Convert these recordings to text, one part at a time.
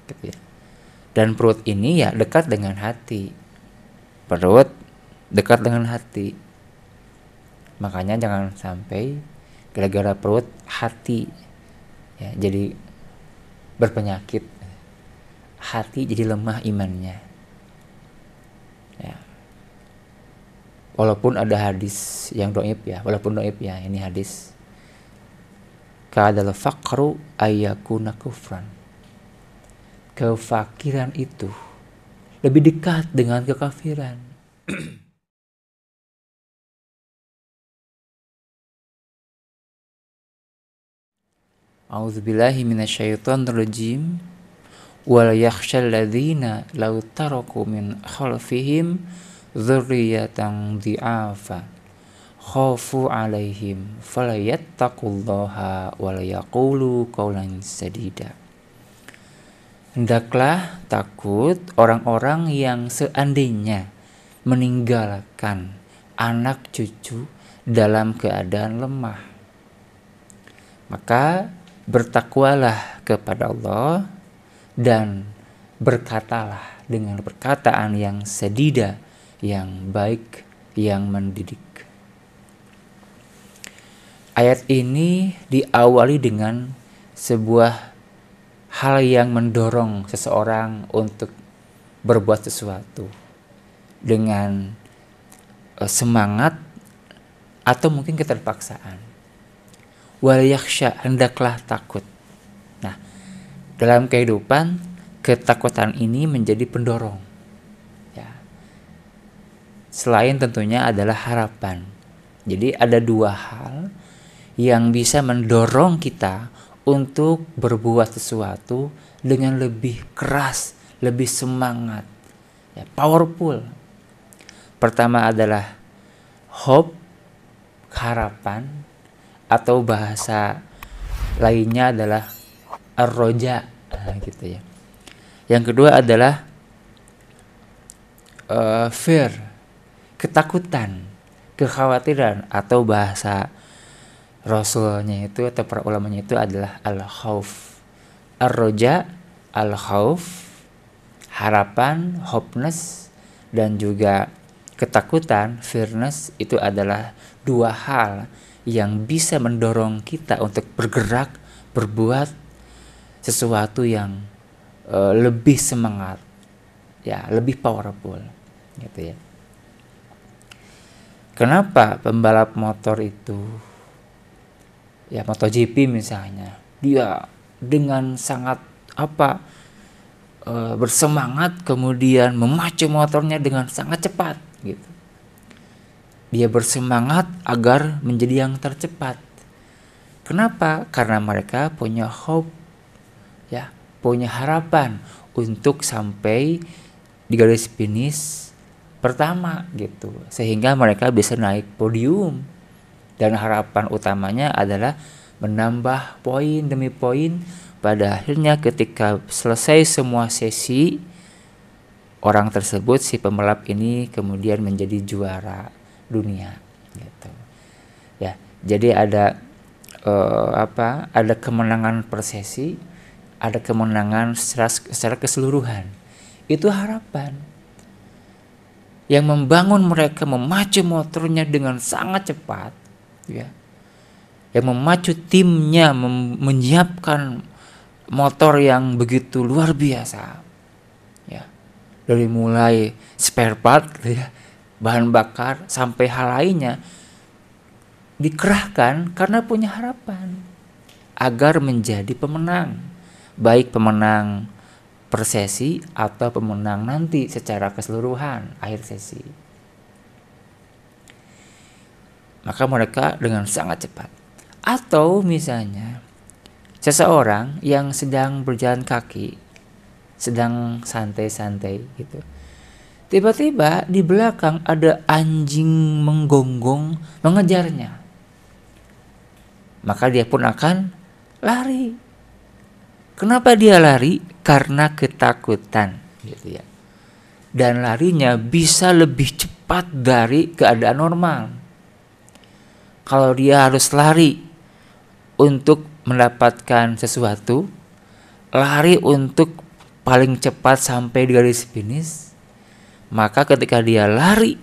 gitu ya. Dan perut ini ya dekat dengan hati. Perut dekat dengan hati. Makanya jangan sampai gara-gara perut hati ya jadi berpenyakit. Hati jadi lemah imannya. Ya. Walaupun ada hadis yang dhaif ya, ini hadis. Kadal faqru ayyakuna kufran. Kefakiran itu lebih dekat dengan kekafiran. A'udzubillahi minasyaitonirrajim. Wal yakhshal ladzina law taraku min khalfihim dzurriyyatan dhi'afa khafu 'alaihim falayattaqullaha wal yaqulu qawlan sadida. Hendaklah takut orang-orang yang seandainya meninggalkan anak cucu dalam keadaan lemah. Maka bertakwalah kepada Allah dan berkatalah dengan perkataan yang sadida, yang baik, yang mendidik. Ayat ini diawali dengan sebuah hal yang mendorong seseorang untuk berbuat sesuatu dengan semangat atau mungkin keterpaksaan. Wal yakhsha, hendaklah takut. Nah, dalam kehidupan ketakutan ini menjadi pendorong. Ya. Selain tentunya adalah harapan. Jadi ada dua hal yang bisa mendorong kita untuk berbuat sesuatu dengan lebih keras, lebih semangat, ya, powerful. Pertama adalah hope, harapan, atau bahasa lainnya adalah ar-roja, gitu ya. Yang kedua adalah fear, ketakutan, kekhawatiran, atau bahasa Rasulnya itu atau para ulamanya itu adalah al-khauf. Ar-roja, al-khauf, harapan, hopeness, dan juga ketakutan, fearness, itu adalah dua hal yang bisa mendorong kita untuk bergerak, berbuat sesuatu yang lebih semangat, ya, lebih powerful, gitu ya. Kenapa pembalap motor itu, ya MotoGP misalnya, dia dengan sangat bersemangat kemudian memacu motornya dengan sangat cepat, gitu. Dia bersemangat agar menjadi yang tercepat. Kenapa? Karena mereka punya hope, ya, punya harapan untuk sampai di garis finish pertama, gitu, sehingga mereka bisa naik podium. Dan harapan utamanya adalah menambah poin demi poin. Pada akhirnya ketika selesai semua sesi, orang tersebut, si pembalap ini kemudian menjadi juara dunia, gitu. Ya, jadi ada ada kemenangan per sesi, ada kemenangan secara keseluruhan. Itu harapan yang membangun mereka memacu motornya dengan sangat cepat, ya, yang memacu timnya menyiapkan motor yang begitu luar biasa, ya, dari mulai spare part, ya, bahan bakar sampai hal lainnya dikerahkan karena punya harapan agar menjadi pemenang, baik pemenang per sesi atau pemenang nanti secara keseluruhan akhir sesi. Maka mereka dengan sangat cepat. Atau misalnya seseorang yang sedang berjalan kaki, sedang santai-santai gitu, tiba-tiba di belakang ada anjing menggonggong mengejarnya. Maka dia pun akan lari. Kenapa dia lari? Karena ketakutan, gitu ya. Dan larinya bisa lebih cepat dari keadaan normal. Kalau dia harus lari untuk mendapatkan sesuatu, lari untuk paling cepat sampai di garis finish, maka ketika dia lari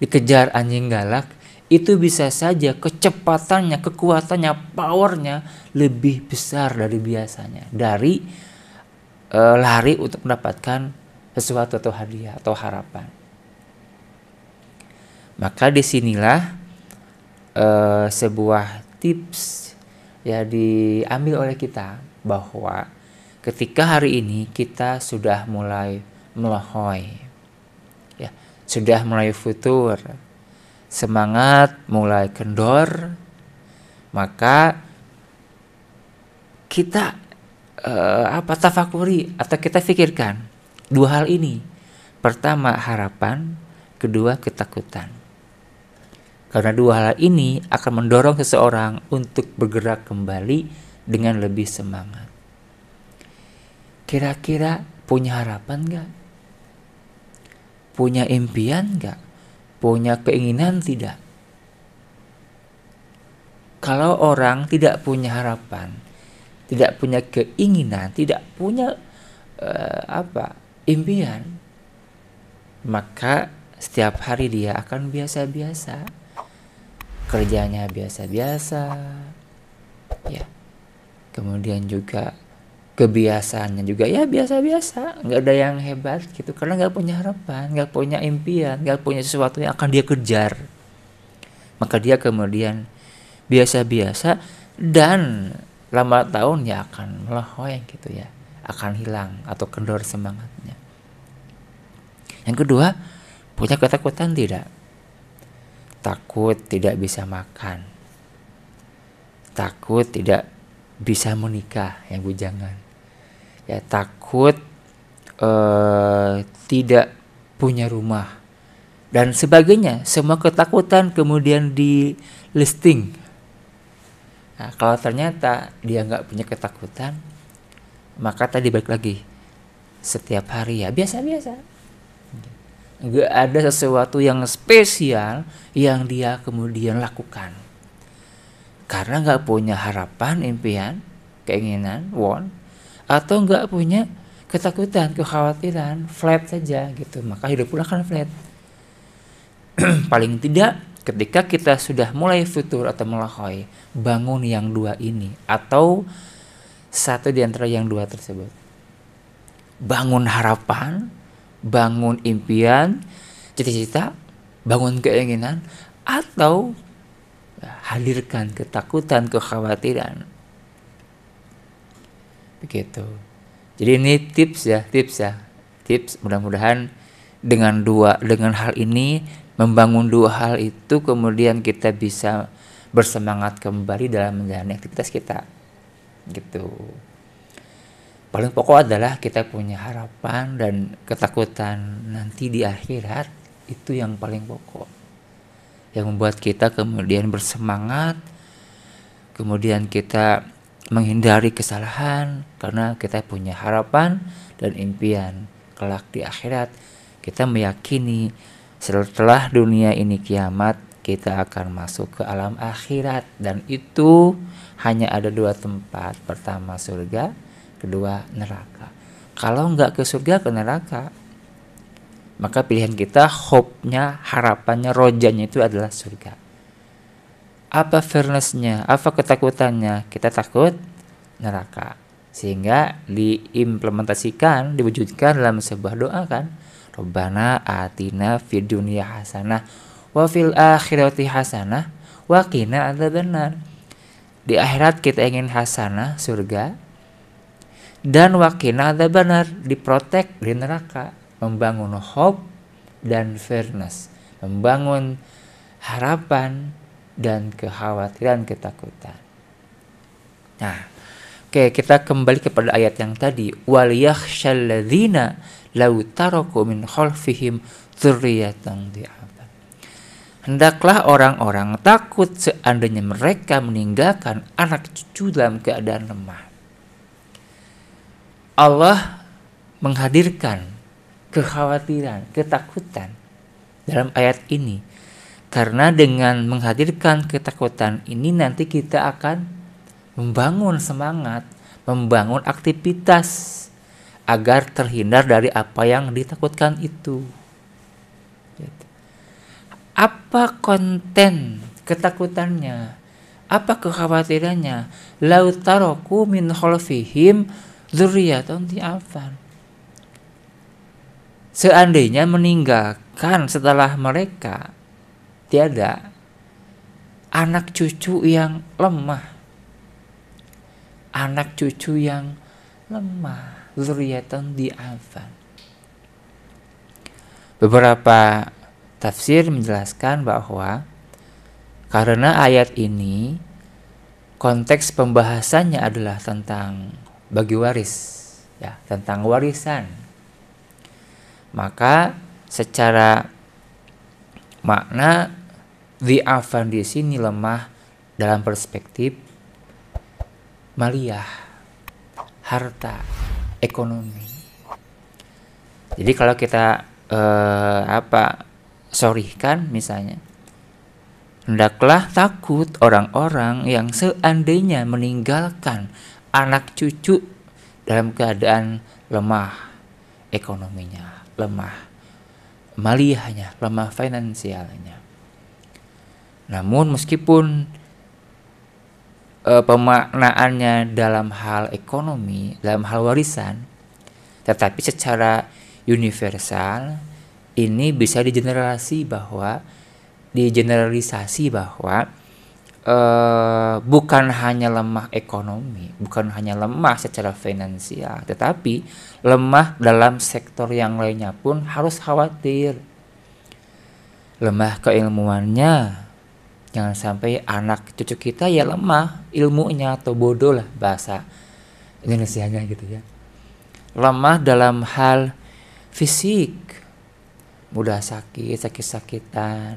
dikejar anjing galak, itu bisa saja kecepatannya, kekuatannya, powernya lebih besar dari biasanya, dari lari untuk mendapatkan sesuatu atau hadiah atau harapan. Maka disinilah sebuah tips ya diambil oleh kita, bahwa ketika hari ini kita sudah mulai melahoi, ya, sudah mulai futur, semangat mulai kendor, maka kita tafakuri atau kita pikirkan dua hal ini. Pertama harapan, kedua ketakutan. Karena dua hal ini akan mendorong seseorang untuk bergerak kembali dengan lebih semangat. Kira-kira punya harapan gak? Punya impian gak? Punya keinginan tidak? Kalau orang tidak punya harapan, tidak punya keinginan, tidak punya impian, maka setiap hari dia akan biasa-biasa, kerjanya biasa-biasa, ya. Kemudian juga kebiasaannya juga ya biasa-biasa, nggak ada yang hebat gitu, karena nggak punya harapan, nggak punya impian, nggak punya sesuatu yang akan dia kejar. Maka dia kemudian biasa-biasa dan lama tahun ya akan melahoi gitu ya, akan hilang atau kendor semangatnya. Yang kedua, punya ketakutan tidak? Takut tidak bisa makan, takut tidak bisa menikah, yang bujangan, ya, takut tidak punya rumah dan sebagainya. Semua ketakutan kemudian di listing. Nah, kalau ternyata dia nggak punya ketakutan, maka tadi balik lagi, setiap hari ya biasa-biasa, nggak ada sesuatu yang spesial yang dia kemudian lakukan, karena nggak punya harapan, impian, keinginan, atau nggak punya ketakutan, kekhawatiran, flat saja gitu, maka hidup pun akan flat. Paling tidak ketika kita sudah mulai futur atau melahoi, bangun yang dua ini atau satu di antara yang dua tersebut. Bangun harapan, bangun impian, cita-cita, bangun keinginan, atau hadirkan ketakutan, kekhawatiran. Begitu. Jadi ini tips mudah-mudahan dengan hal ini, membangun dua hal itu, kemudian kita bisa bersemangat kembali dalam menjalani aktivitas kita gitu. Paling pokok adalah kita punya harapan dan ketakutan nanti di akhirat, itu yang paling pokok, yang membuat kita kemudian bersemangat, kemudian kita menghindari kesalahan karena kita punya harapan dan impian kelak di akhirat. Kita meyakini setelah dunia ini kiamat, kita akan masuk ke alam akhirat, dan itu hanya ada dua tempat, pertama surga, kedua neraka. Kalau nggak ke surga, ke neraka, maka pilihan kita, hope-nya, harapannya, rojanya itu adalah surga. Apa fearness-nya, apa ketakutannya? Kita takut neraka, sehingga diimplementasikan, diwujudkan dalam sebuah doa kan, Rabbana atina fid dunya hasanah wa fil akhirati hasanah wa qina adzabannar. Di akhirat kita ingin hasanah, surga, dan wa qina adzabannar, diprotek dari neraka. Membangun hope dan fairness, membangun harapan dan kekhawatiran, ketakutan. Nah, oke, kita kembali kepada ayat yang tadi, wal yakhshal ladzina law taraku min khalfihim dzurriyyatan dhi'afan. Hendaklah orang-orang takut seandainya mereka meninggalkan anak cucu dalam keadaan lemah. Allah menghadirkan kekhawatiran, ketakutan dalam ayat ini, karena dengan menghadirkan ketakutan ini nanti kita akan membangun semangat, membangun aktivitas agar terhindar dari apa yang ditakutkan itu. Apa konten ketakutannya? Apa kekhawatirannya? Lau taraku min khalfihim dzurriyyatan dhi'afan. Seandainya meninggalkan setelah mereka tiada anak cucu yang lemah. Anak cucu yang lemah. Dzurriyyatan dhi'afan. Beberapa tafsir menjelaskan bahwa karena ayat ini konteks pembahasannya adalah tentang bagi waris, ya, tentang warisan. Maka secara makna dhi'afan di sini lemah dalam perspektif maliyah, harta, ekonomi. Jadi kalau kita sorihkan misalnya, hendaklah takut orang-orang yang seandainya meninggalkan anak cucu dalam keadaan lemah ekonominya, lemah maliyahnya, lemah finansialnya. Namun meskipun pemaknaannya dalam hal ekonomi, dalam hal warisan, tetapi secara universal ini bisa digeneralisasi bahwa bukan hanya lemah ekonomi, bukan hanya lemah secara finansial, tetapi lemah dalam sektor yang lainnya pun harus khawatir. Lemah keilmuannya, jangan sampai anak cucu kita ya lemah ilmunya atau bodoh lah bahasa Indonesianya gitu ya. Lemah dalam hal fisik, mudah sakit-sakitan,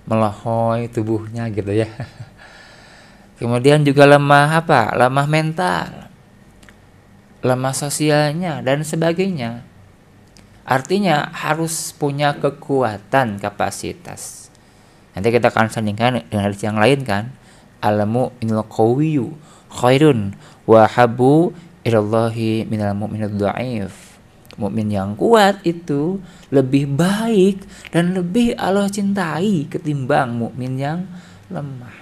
melohoi tubuhnya gitu ya. Kemudian juga lemah lemah mental, lemah sosialnya dan sebagainya. Artinya harus punya kekuatan, kapasitas. Nanti kita akan sandingkan dengan hadis yang lain kan, al-mu'minul qawiyyu khairun wa habbu ilallahi minal mu'minid dha'if. Mukmin yang kuat itu lebih baik dan lebih Allah cintai ketimbang mukmin yang lemah.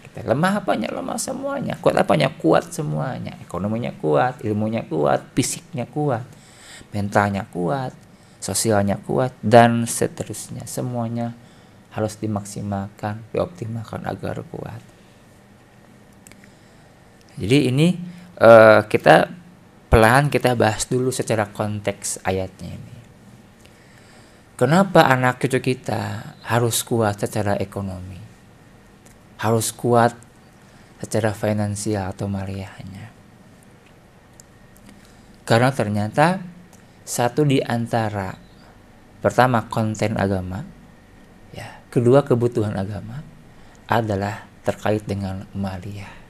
Kita lemah apanya? Lemah semuanya. Kuat apanya? Kuat semuanya. Ekonominya kuat, ilmunya kuat, fisiknya kuat, mentalnya kuat, sosialnya kuat, dan seterusnya. Semuanya harus dimaksimalkan, dioptimalkan agar kuat. Jadi ini kita bahas dulu secara konteks ayatnya ini. Kenapa anak cucu kita harus kuat secara ekonomi? Harus kuat secara finansial atau maliyahnya? Karena ternyata satu di antara, pertama konten agama, ya, kedua kebutuhan agama adalah terkait dengan maliyah.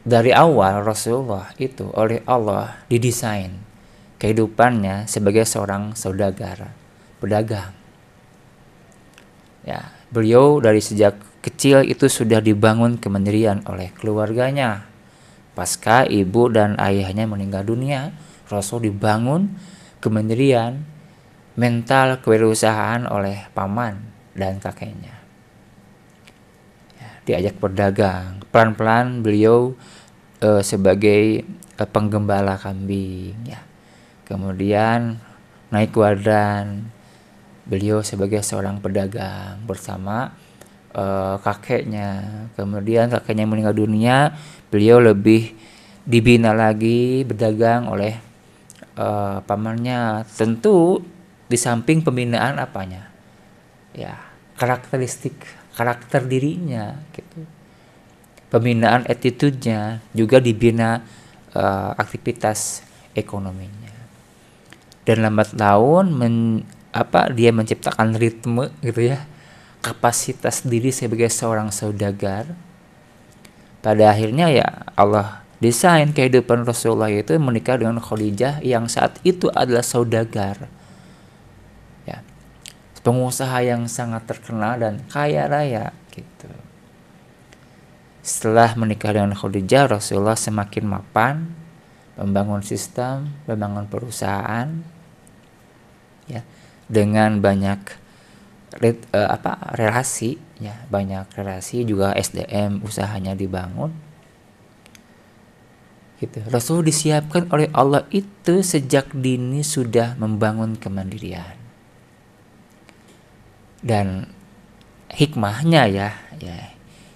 Dari awal Rasulullah itu oleh Allah didesain kehidupannya sebagai seorang saudagar, pedagang. Ya, beliau dari sejak kecil itu sudah dibangun kemandirian oleh keluarganya. Pasca ibu dan ayahnya meninggal dunia, Rasul dibangun kemandirian, mental kewirausahaan oleh paman dan kakeknya. Diajak berdagang, pelan-pelan beliau sebagai penggembala kambing, ya. Kemudian naik kuadran, beliau sebagai seorang pedagang bersama kakeknya. Kemudian kakeknya meninggal dunia, beliau lebih dibina lagi berdagang oleh pamannya. Tentu di samping pembinaan apanya, ya, karakter dirinya gitu. Pembinaan attitude-nya juga dibina aktivitas ekonominya. Dan lambat laun dia menciptakan ritme gitu ya, kapasitas diri sebagai seorang saudagar. Pada akhirnya ya Allah desain kehidupan Rasulullah itu menikah dengan Khadijah yang saat itu adalah saudagar, ya, pengusaha yang sangat terkenal dan kaya raya gitu. Setelah menikah dengan Khadijah, Rasulullah semakin mapan, membangun sistem, membangun perusahaan, ya, dengan banyak relasi, ya, banyak relasi, juga SDM usahanya dibangun. Gitu. Rasul disiapkan oleh Allah itu sejak dini sudah membangun kemandirian. Dan hikmahnya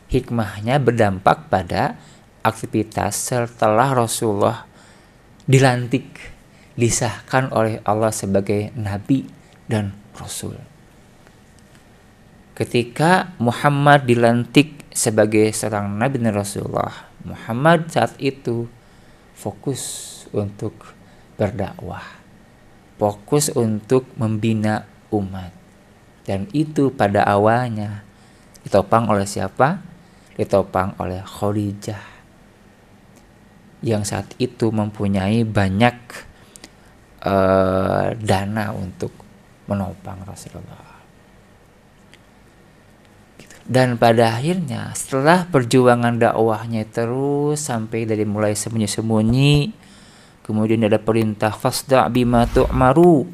hikmahnya berdampak pada aktivitas setelah Rasulullah dilantik, disahkan oleh Allah sebagai nabi dan rasul. Ketika Muhammad dilantik sebagai seorang nabi dan rasulullah, Muhammad saat itu fokus untuk berdakwah, fokus untuk membina umat. Dan itu pada awalnya ditopang oleh siapa? Ditopang oleh Khadijah, yang saat itu mempunyai banyak dana untuk menopang Rasulullah. Dan pada akhirnya setelah perjuangan dakwahnya terus sampai dari mulai sembunyi-sembunyi, kemudian ada perintah fasda' bima tu'maru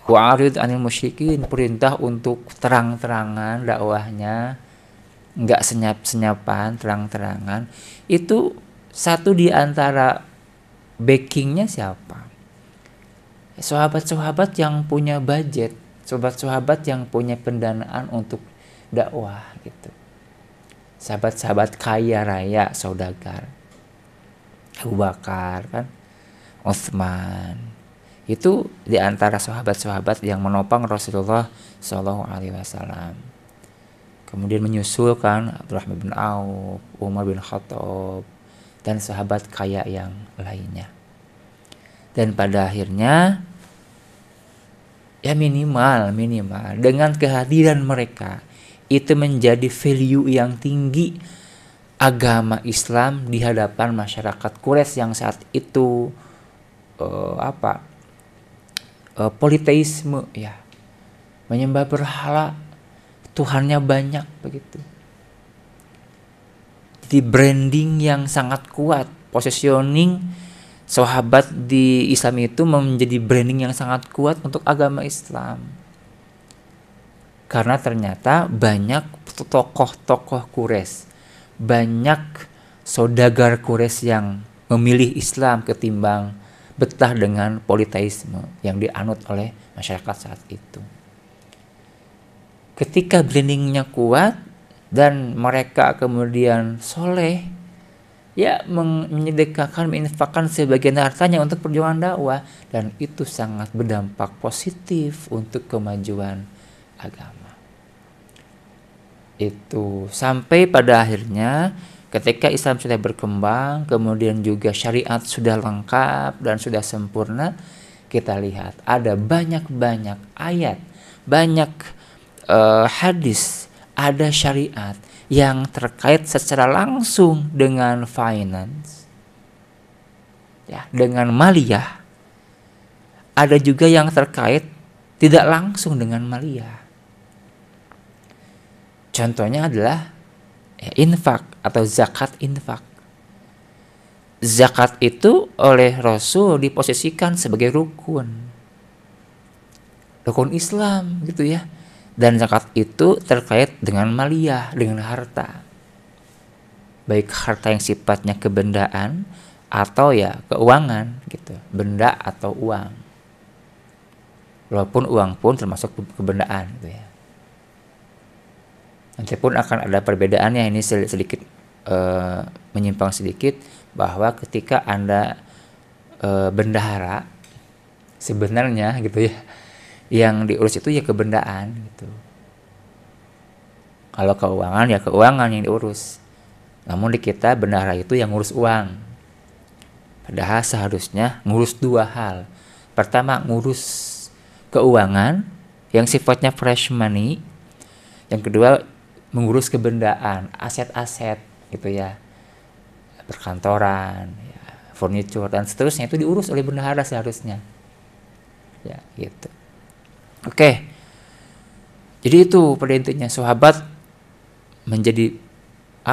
wa'arid 'anil musyrikin, perintah untuk terang-terangan dakwahnya, enggak senyap-senyapan, terang-terangan. Itu satu di antara backingnya siapa? Sahabat-sahabat yang punya budget, sahabat-sahabat yang punya pendanaan untuk dakwah gitu. Sahabat-sahabat kaya raya, saudagar, Abu Bakar, kan, Utsman. Itu di antara sahabat-sahabat yang menopang Rasulullah SAW. Kemudian menyusulkan Abdurrahman bin Auf, Umar bin Khattab, dan sahabat kaya yang lainnya. Dan pada akhirnya ya minimal dengan kehadiran mereka itu menjadi value yang tinggi agama Islam di hadapan masyarakat Quraisy yang saat itu politeisme, ya, menyembah berhala, Tuhannya banyak begitu. Jadi branding yang sangat kuat, positioning sahabat di Islam itu menjadi branding yang sangat kuat untuk agama Islam. Karena ternyata banyak tokoh-tokoh Quraisy, banyak saudagar Quraisy yang memilih Islam ketimbang betah dengan politeisme yang dianut oleh masyarakat saat itu. Ketika brandingnya kuat dan mereka kemudian soleh, ya, menyedekahkan, menginfakkan sebagian hartanya untuk perjuangan dakwah, dan itu sangat berdampak positif untuk kemajuan agama. Itu sampai pada akhirnya ketika Islam sudah berkembang, kemudian juga syariat sudah lengkap dan sudah sempurna, kita lihat ada banyak ayat, banyak hadis, ada syariat yang terkait secara langsung dengan finance, ya, dengan maliyah. Ada juga yang terkait tidak langsung dengan maliyah. Contohnya adalah infak atau zakat infak. Zakat itu oleh Rasul diposisikan sebagai rukun Islam gitu ya. Dan zakat itu terkait dengan maliyah, dengan harta. Baik harta yang sifatnya kebendaan atau ya keuangan gitu, benda atau uang. Walaupun uang pun termasuk kebendaan gitu ya. Nanti pun akan ada perbedaannya, ini sedikit menyimpang sedikit, bahwa ketika Anda bendahara sebenarnya gitu ya, yang diurus itu ya kebendaan gitu. Kalau keuangan ya keuangan yang diurus. Namun di kita bendahara itu yang ngurus uang. Padahal seharusnya ngurus dua hal. Pertama, ngurus keuangan yang sifatnya fresh money. Yang kedua, mengurus kebendaan, aset-aset gitu ya. Perkantoran, ya, furniture dan seterusnya itu diurus oleh bendahara seharusnya. Ya, gitu. Oke. Jadi itu pada intinya sahabat menjadi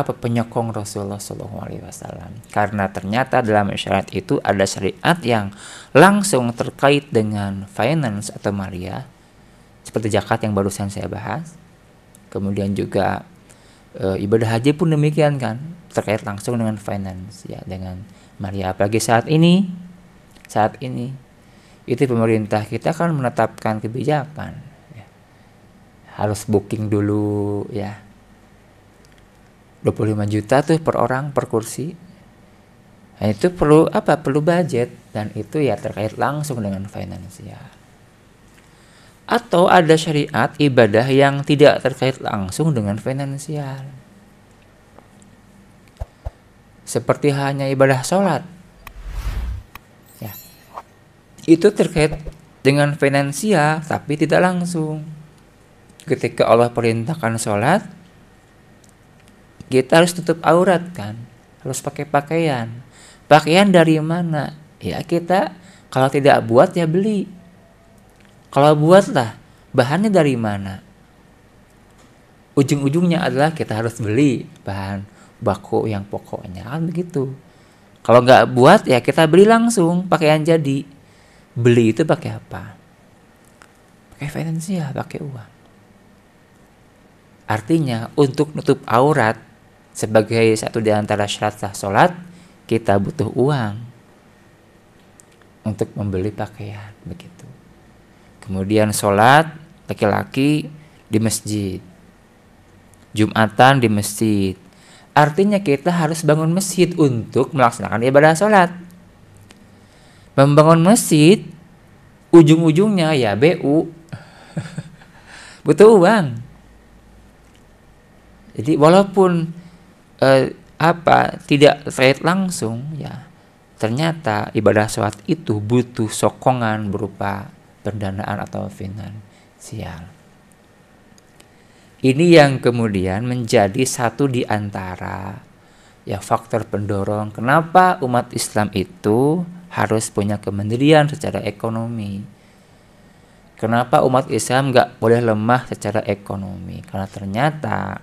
penyokong Rasulullah SAW. Karena ternyata dalam syariat itu ada syariat yang langsung terkait dengan finance atau malia, seperti zakat yang barusan saya bahas. Kemudian juga ibadah haji pun demikian kan, terkait langsung dengan finance ya, dengan malia. Apalagi saat ini itu pemerintah kita kan menetapkan kebijakan ya, harus booking dulu ya, 25 juta tuh per orang per kursi. Nah, itu perlu budget, dan itu ya terkait langsung dengan finansial. Atau ada syariat ibadah yang tidak terkait langsung dengan finansial, seperti hanya ibadah sholat ya, itu terkait dengan finansial tapi tidak langsung. Ketika Allah perintahkan sholat, kita harus tutup aurat kan, harus pakai pakaian. Pakaian dari mana? Ya kita kalau tidak buat ya beli. Kalau buatlah, bahannya dari mana? Ujung-ujungnya adalah kita harus beli bahan baku yang pokoknya kan begitu. Kalau nggak buat ya kita beli langsung pakaian jadi. Beli itu pakai apa? Pakai finansial, pakai uang. Artinya untuk nutup aurat sebagai satu di antara syarat sah sholat, kita butuh uang untuk membeli pakaian begitu. Kemudian sholat laki-laki di masjid, Jumatan di masjid. Artinya kita harus bangun masjid untuk melaksanakan ibadah sholat. Membangun masjid ujung-ujungnya ya BU butuh uang. Jadi walaupun tidak terkait langsung ya, ternyata ibadah sholat itu butuh sokongan berupa pendanaan atau finansial. Ini yang kemudian menjadi satu di antara ya faktor pendorong kenapa umat Islam itu harus punya kemandirian secara ekonomi. Kenapa umat Islam gak boleh lemah secara ekonomi? Karena ternyata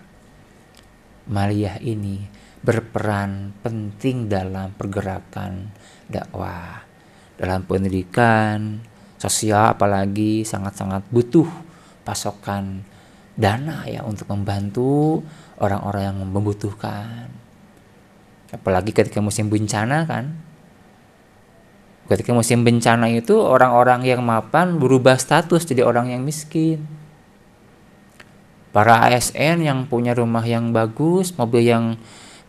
maliyah ini berperan penting dalam pergerakan dakwah, dalam pendidikan sosial, apalagi sangat-sangat butuh pasokan dana ya untuk membantu orang-orang yang membutuhkan. Apalagi ketika musim bencana kan. Ketika musim bencana itu orang-orang yang mapan berubah status jadi orang yang miskin. Para ASN yang punya rumah yang bagus, mobil yang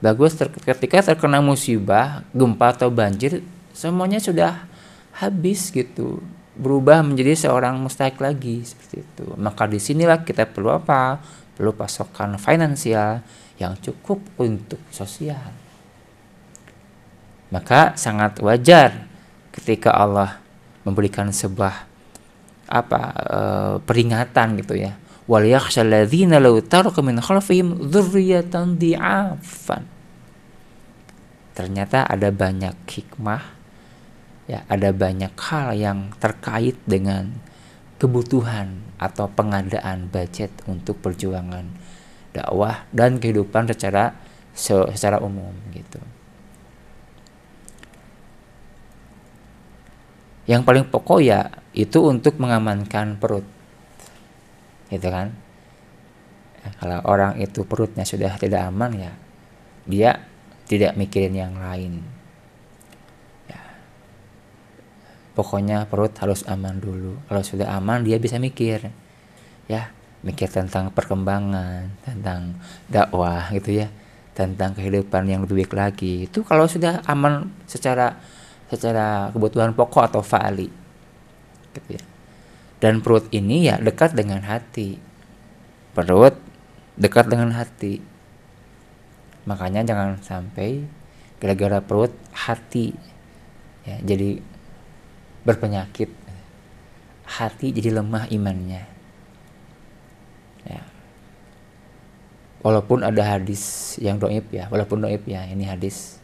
bagus, ketika terkena musibah, gempa atau banjir, semuanya sudah habis gitu. Berubah menjadi seorang mustahik lagi seperti itu. Maka disinilah kita perlu apa? Perlu pasokan finansial yang cukup untuk sosial. Maka sangat wajar ketika Allah memberikan sebuah peringatan gitu ya. Wal yakhshal ladzina law taraku min khalfihim dzurriyyatan dhi'afan. Ternyata ada banyak hikmah ya, ada banyak hal yang terkait dengan kebutuhan atau pengadaan budget untuk perjuangan dakwah dan kehidupan secara umum gitu. Yang paling pokok ya itu untuk mengamankan perut, gitu kan. Ya, kalau orang itu perutnya sudah tidak aman ya, dia tidak mikirin yang lain. Ya, pokoknya perut harus aman dulu. Kalau sudah aman dia bisa mikir, ya mikir tentang perkembangan, tentang dakwah gitu ya, tentang kehidupan yang lebih baik lagi. Itu kalau sudah aman secara kebutuhan pokok atau fa'ali gitu ya. Dan perut ini ya dekat dengan hati. Perut dekat dengan hati. Makanya jangan sampai gara-gara perut hati ya jadi berpenyakit. Hati jadi lemah imannya. Ya. Walaupun ada hadis yang dhaif ya, ini hadis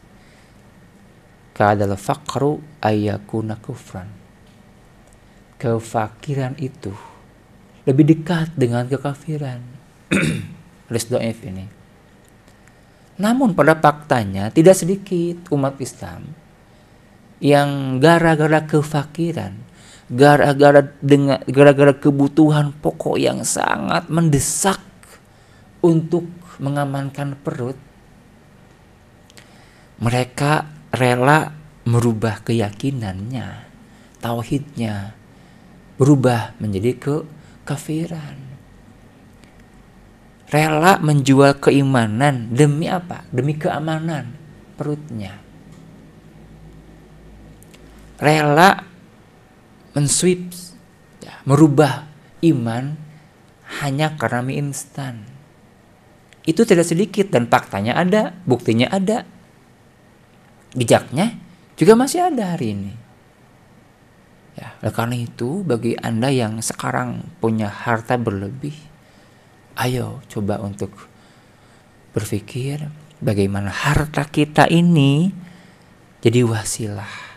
kadal faqru ayyakuna kufran. Kefakiran itu lebih dekat dengan kekafiran. Hadis dhaif ini. Namun pada faktanya tidak sedikit umat Islam yang gara-gara kefakiran, gara-gara kebutuhan pokok yang sangat mendesak untuk mengamankan perut, mereka rela merubah keyakinannya, tauhidnya, berubah menjadi kekafiran. Rela menjual keimanan demi apa? Demi keamanan perutnya. Rela mensweep, ya, merubah iman hanya karena mie instan. Itu tidak sedikit dan faktanya ada, buktinya ada. Bijaknya juga masih ada hari ini. Ya, karena itu bagi Anda yang sekarang punya harta berlebih, ayo coba untuk berpikir bagaimana harta kita ini jadi wasilah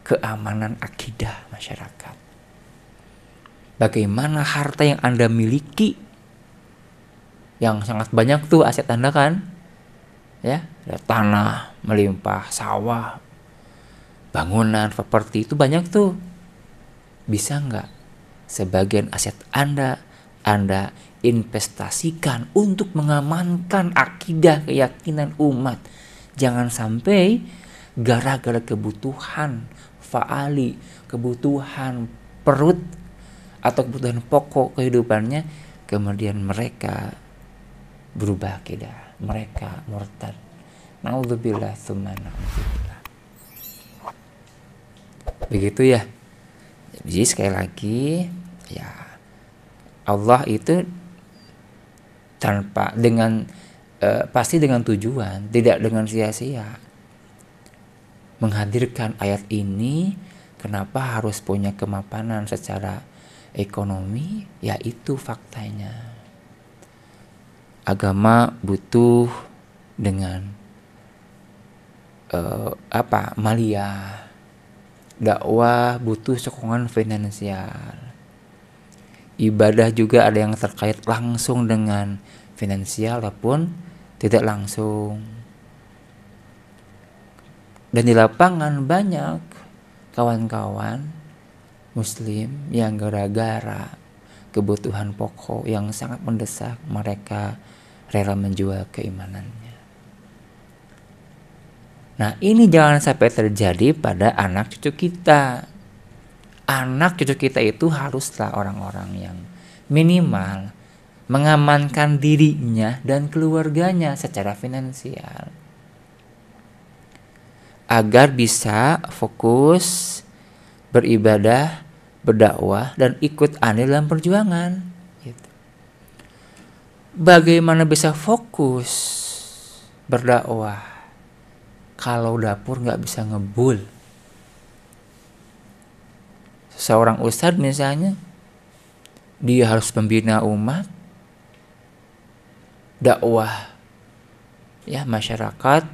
keamanan akidah masyarakat. Bagaimana harta yang Anda miliki, yang sangat banyak tuh aset Anda kan, ya, ada tanah melimpah, sawah, bangunan, properti itu banyak tuh. Bisa nggak sebagian aset Anda investasikan untuk mengamankan akidah keyakinan umat? Jangan sampai gara-gara kebutuhan faali, kebutuhan perut atau kebutuhan pokok kehidupannya, kemudian mereka berubah akidah, mereka murtad. Naudzubillah tsumma naudzubillah. Begitu ya. Jadi sekali lagi, ya, Allah itu tanpa dengan pasti dengan tujuan, tidak dengan sia-sia menghadirkan ayat ini. Kenapa harus punya kemapanan secara ekonomi? Ya itu faktanya. Agama butuh dengan maliyah. Dakwah butuh sokongan finansial. Ibadah juga ada yang terkait langsung dengan finansial ataupun tidak langsung. Dan di lapangan banyak kawan-kawan muslim yang gara-gara kebutuhan pokok yang sangat mendesak, mereka rela menjual keimanannya. Nah, ini jangan sampai terjadi pada anak cucu kita. Anak cucu kita itu haruslah orang-orang yang minimal mengamankan dirinya dan keluarganya secara finansial, agar bisa fokus beribadah, berdakwah, dan ikut andil dalam perjuangan. Gitu. Bagaimana bisa fokus berdakwah kalau dapur nggak bisa ngebul? Seorang ustadz misalnya, dia harus membina umat, dakwah, ya, masyarakat,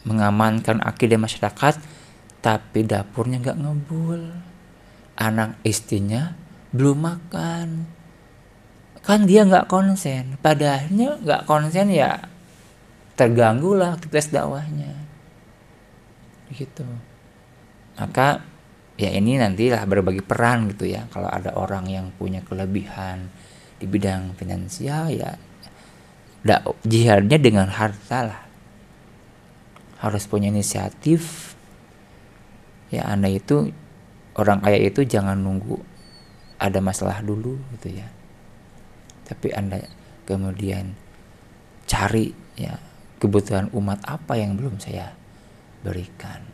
mengamankan akidah masyarakat, tapi dapurnya nggak ngebul, anak istrinya belum makan, kan dia nggak konsen. Pada akhirnya nggak konsen, ya terganggu lah aktivitas dakwahnya, gitu. Maka ya ini nantilah berbagi peran gitu ya. Kalau ada orang yang punya kelebihan di bidang finansial, ya jihadnya dengan harta lah. Harus punya inisiatif. Ya, Anda itu orang kaya itu jangan nunggu ada masalah dulu gitu ya. Tapi Anda kemudian cari, ya, kebutuhan umat apa yang belum saya berikan.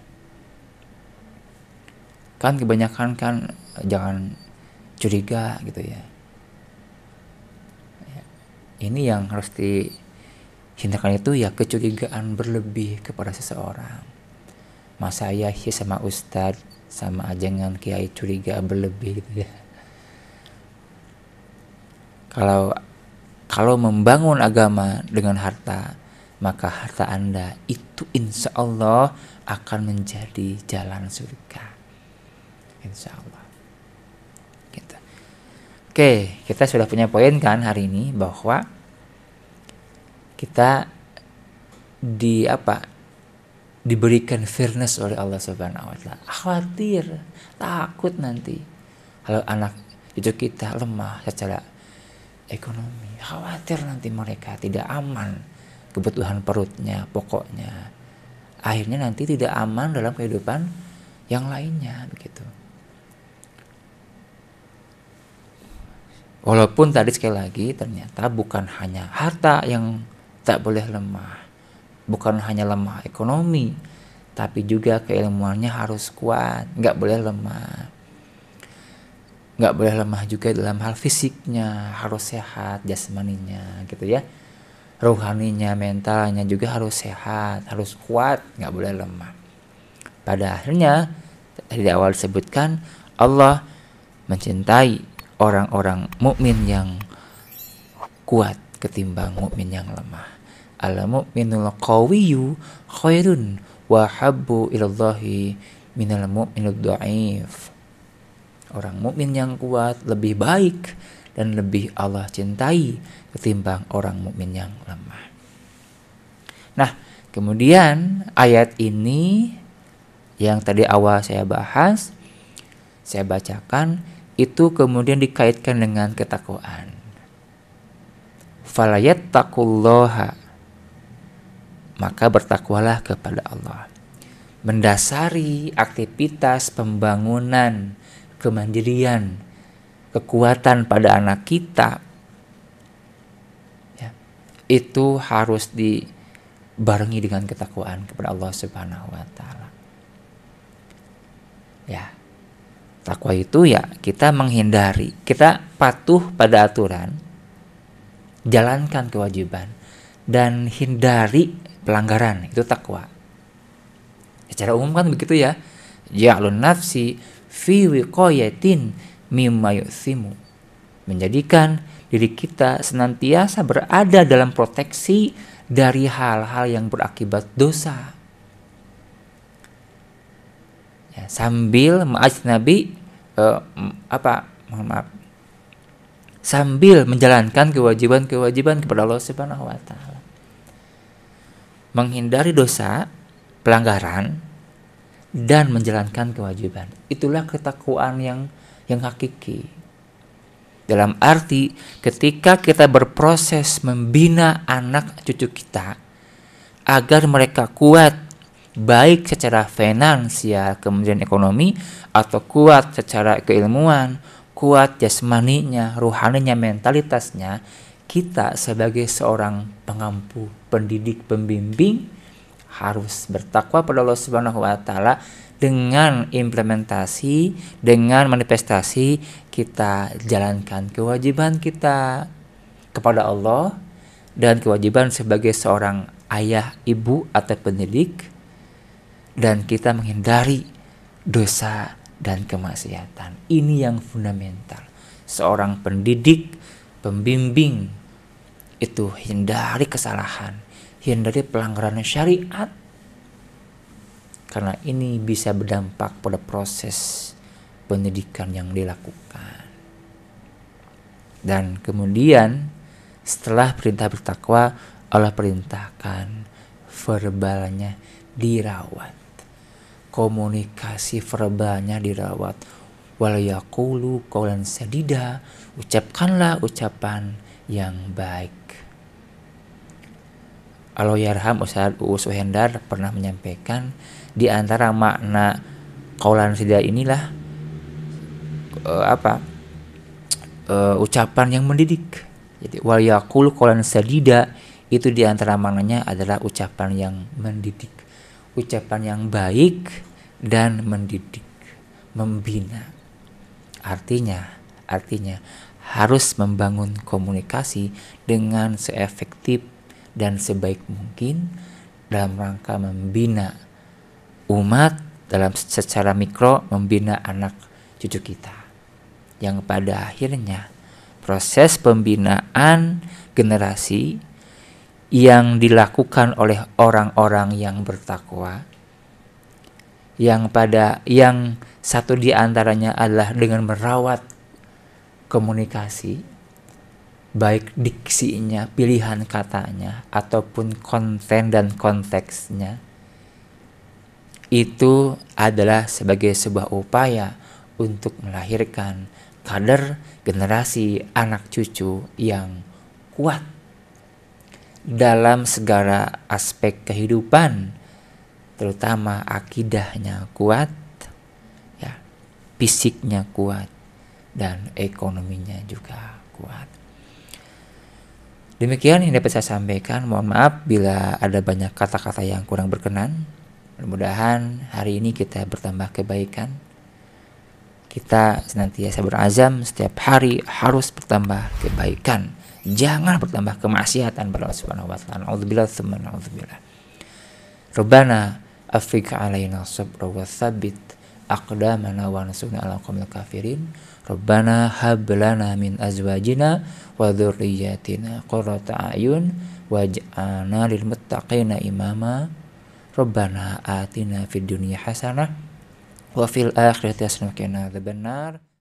Kan kebanyakan kan jangan curiga gitu ya. Ini yang harus dihindarkan itu ya, kecurigaan berlebih kepada seseorang. Mas saya sama ustadz sama aja dengan kiai curiga berlebih gitu ya. Kalau membangun agama dengan harta, maka harta Anda itu insya Allah akan menjadi jalan surga. Insya Allah. Gitu. Oke, kita sudah punya poin kan hari ini, bahwa kita diberikan fairness oleh Allah Subhanahu wa taala. Khawatir, takut nanti kalau anak cucu kita lemah secara ekonomi, khawatir nanti mereka tidak aman kebutuhan perutnya, pokoknya. Akhirnya nanti tidak aman dalam kehidupan yang lainnya begitu. Walaupun tadi sekali lagi ternyata bukan hanya harta yang tak boleh lemah, bukan hanya lemah ekonomi, tapi juga keilmuannya harus kuat, nggak boleh lemah. Nggak boleh lemah juga dalam hal fisiknya, harus sehat jasmaninya gitu ya. Rohaninya, mentalnya juga harus sehat, harus kuat, nggak boleh lemah. Pada akhirnya dari awal disebutkan Allah mencintai orang-orang mukmin yang kuat ketimbang mukmin yang lemah. Al-mu'minul qawiyyu khairun wa habbu ilallahi minal mu'minud dha'if. Orang mukmin yang kuat lebih baik dan lebih Allah cintai ketimbang orang mukmin yang lemah. Nah, kemudian ayat ini yang tadi awal saya bahas, saya bacakan, itu kemudian dikaitkan dengan ketakwaan. Falayattaqullaha, maka bertakwalah kepada Allah. Mendasari aktivitas pembangunan, kemandirian, kekuatan pada anak kita, ya, itu harus dibarengi dengan ketakwaan kepada Allah Subhanahu wa taala. Ya. Takwa itu ya kita menghindari, kita patuh pada aturan, jalankan kewajiban, dan hindari pelanggaran, itu takwa. Secara umum kan begitu ya. Ja'alun nafsi fi wiqayatin mimma yu'thimu. Menjadikan diri kita senantiasa berada dalam proteksi dari hal-hal yang berakibat dosa. Ya, sambil sambil menjalankan kewajiban-kewajiban kepada Allah Subhanahu wa taala. Menghindari dosa, pelanggaran, dan menjalankan kewajiban. Itulah ketakwaan yang hakiki. Dalam arti ketika kita berproses membina anak cucu kita agar mereka kuat baik secara finansial, kemudian ekonomi, atau kuat secara keilmuan, kuat jasmaninya, rohaninya, mentalitasnya, kita sebagai seorang pengampu, pendidik, pembimbing harus bertakwa pada Allah Subhanahu wa taala dengan implementasi, dengan manifestasi kita jalankan kewajiban kita kepada Allah dan kewajiban sebagai seorang ayah, ibu, atau pendidik, dan kita menghindari dosa dan kemaksiatan. Ini yang fundamental. Seorang pendidik, pembimbing itu hindari kesalahan, hindari pelanggaran syariat. Karena ini bisa berdampak pada proses pendidikan yang dilakukan. Dan kemudian setelah perintah bertakwa, Allah perintahkan verbalnya dirawat. Komunikasi verbalnya dirawat. Wala yaqulu qawlan sadida, ucapkanlah ucapan yang baik. Allahyarham Ustaz Uus Suhendar pernah menyampaikan di antara makna qawlan sadida inilah ucapan yang mendidik. Jadi wal yaqulu qawlan sadida itu di antara maknanya adalah ucapan yang mendidik, ucapan yang baik dan mendidik, membina. Artinya harus membangun komunikasi dengan seefektif dan sebaik mungkin dalam rangka membina umat, dalam secara mikro membina anak cucu kita, yang pada akhirnya proses pembinaan generasi yang dilakukan oleh orang-orang yang bertakwa, yang satu di antaranya adalah dengan merawat komunikasi, baik diksinya, pilihan katanya, ataupun konten dan konteksnya, itu adalah sebagai sebuah upaya untuk melahirkan kader generasi anak cucu yang kuat dalam segala aspek kehidupan, terutama akidahnya kuat, ya, fisiknya kuat, dan ekonominya juga kuat. Demikian yang dapat saya sampaikan. Mohon maaf bila ada banyak kata-kata yang kurang berkenan. Mudah-mudahan hari ini kita bertambah kebaikan. Kita senantiasa berazam setiap hari harus bertambah kebaikan. Jangan bertambah kemaksiatan pada Allah Subhanahu wa taala. Auzubillah tsumma auzubillah. Rabbana afriq alaina sabra wa tsabbit aqdamana wa ansurna 'alal qaumil kafirin. Rabbana hab lana min azwajina wa dzurriyyatina qurrata a'yun waj'alna lil muttaqina imama. Rabbana atina fid dunya hasanah wa fil akhirati hasanah wa qina adzabannar.